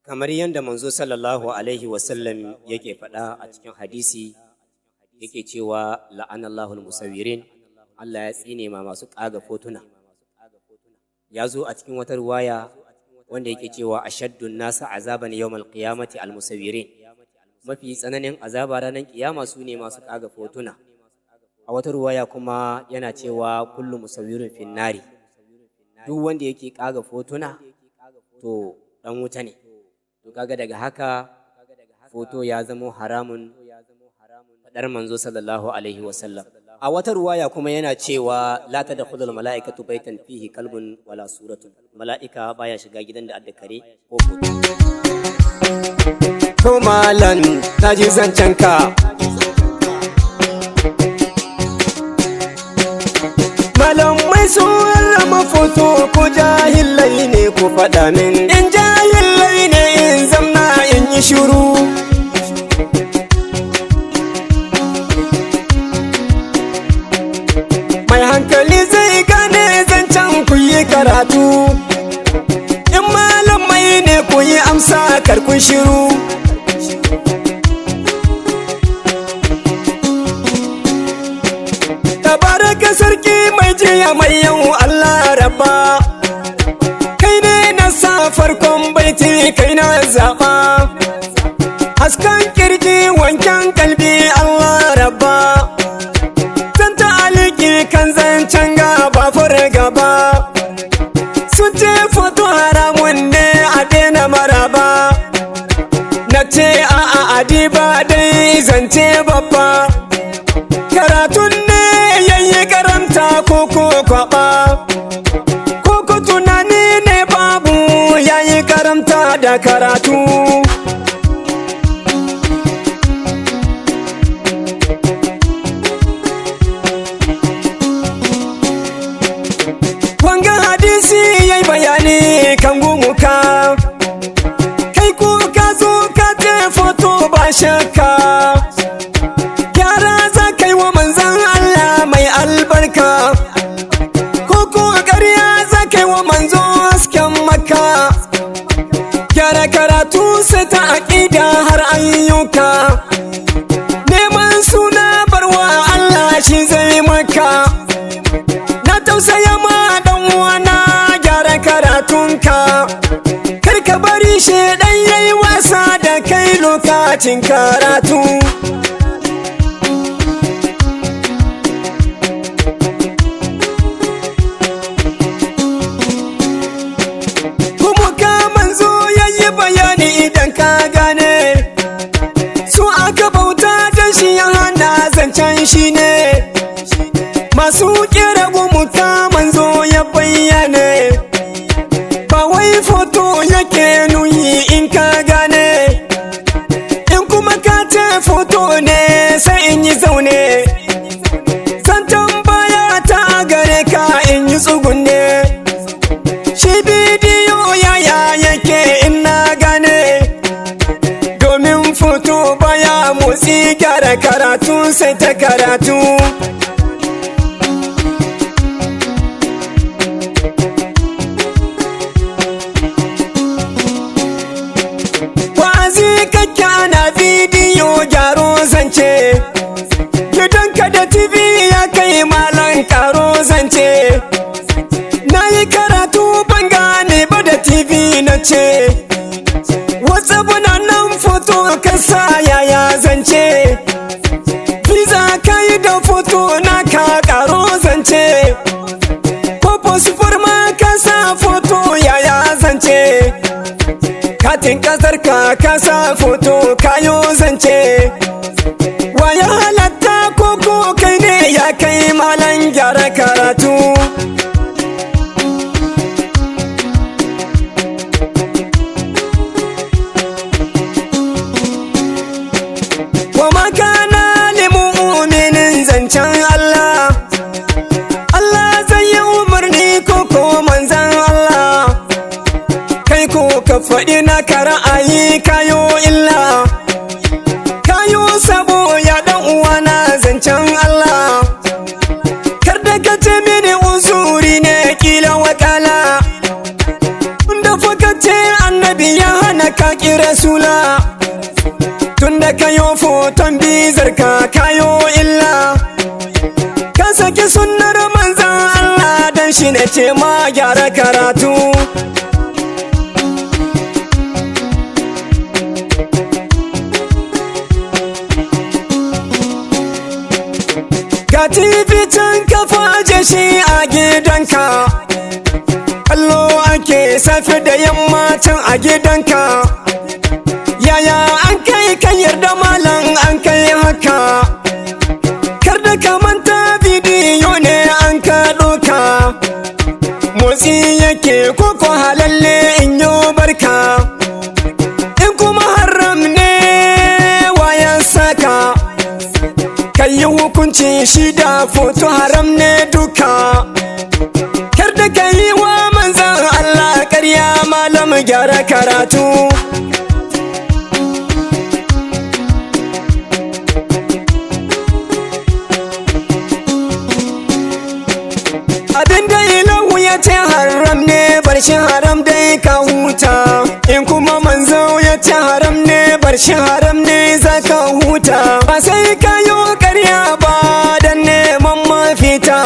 kamar yadda manzo sallallahu alaihi wasallam yake faɗa a cikin hadisi yake cewa la'anallahu al-musawwirin, Allah ya tsine ma masu ƙaga fotuna. Ya zo a cikin wata ruwaya wanda yake cewa ashaddun nasa azaban yawmal qiyamati al-musawwirin, mafi tsananin azaba ranar kiyama su ne masu ƙaga fotuna. A wata ruwaya kuma yana cewa kullu musawwirin finnari, duk wanda yake ƙaga fotuna to dan wuta ne. To kaga daga haka foto ya zama haramun, fadar manzo sallallahu alaihi wasallam. A wata ruwaya kuma yana cewa la tadkhulul mala'ikatu baitan fihi kalbun wala suratun, mala'ika baya shiga gidan da adda kare ko foto. To malan naji zancen ka, malamai sun rama foto ko jahilai ne ku faɗa min, in jahilai ne in zamna in yi shuru. Mai hankali zai gane zancen ku yi karatu, in malamai ne ku yi amsa karkun shiru. Tabaraka sarki mai jiya mai yau Allah rabba, kai ne na sa farkon baiti kai na zaɓa, haskan kirji wanken kalbi Allah rabba, zan ta aliki kan zancen gaba fara gaba, sun ce foto haramun ne a daina maraba, na ce a'a adiba dai zance babba, karatun ne yayi karanta koko kwaba, koko tunani ne babu yayi karanta da karatu. Wanga hadisi yayi bayani kan gumuka, kai ko ka zo ka je foto ba shakka, gyara za kai wa manzan Allah mai albarka, ko ƙarya za kai wa manzo hasken Makka, gyara karatu sai ta aƙida har ayyuka, neman suna barwa Allah shi zai maka, na tausaya ma dan uwana gyara karatunka, kar ka bari shedan yayi wasa da kai lokacin karatu. Kuma ka manzo yayi bayani idan ka gane, su aka bauta dan shi ya hana zancen shi ne, masu kera gumuka manzo ya bayyane, ba wai foto yake nuyi in ka gane, in kuma ka ce foto ne sai in yi zaune, zan tambaya ta gare ka in yi tsugunne, shi bidiyo yaya yake in na gane, domin foto baya motsi gyara karatu sai ta karatu. Kake ana bidiyo gyaro zance, gidanka da TV ya kai malan karo zance, na yi karatu ban gane ba da TV na ce, wasu nan foto kasa yaya zance, visa ka yi da foto na ka karo zance, ko sufur ma kasa foto yaya zance, katin kasar ka kasa foto kayo zance, waya halatta koko kai ne ya kai malan gyara karatu. Wa makana limu'minin zancen Allah, Allah zai yi umarni koko manzan Allah, kai ko ka faɗi na ra'ayi kayo illa, kayo sabo ya ɗan uwana zancen Allah, kar da ka ce mini uzuri ne kila wakala, da fuka ce annabi ya hana ka kira sula tunda kayo foton bizar ka kayo illa ka saki sunnar manzan Allah dan shi ne ce ma gyara karatu ga TV can ka faje shi a gidanka kallo ake safe da yamma can a gidanka yaya an kai ka yarda malam an kai haka kar da ka manta bidiyo ne an ka ɗauka motsi yake koko halalle in yo barka in kuma haram ne wayan saka kai yi hukunci shi da foto haram ne duka kar da ka yi wa manzan Allah ƙarya malam gyara karatu abinda ilahu ya ce haram ne bar shi haram dai ka huta in kuma manzo ya ce haram ne bar shi haram ne za ka huta ba sai ka yi ƙarya ba dan neman mafita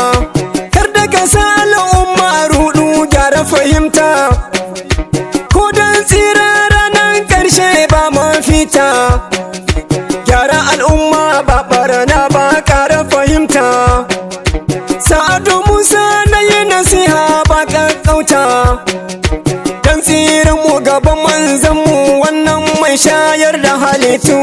kar da ka sa al'umma rudu gyara fahimta ko dan tsira ranar ƙarshe ba mafita gyara al'umma ba barana ba ƙara fahimta Sa'adu Musa na yi nasiha ba ƙaƙƙauta dan tsirin mu gaban manzanmu wannan mai shayar da halittu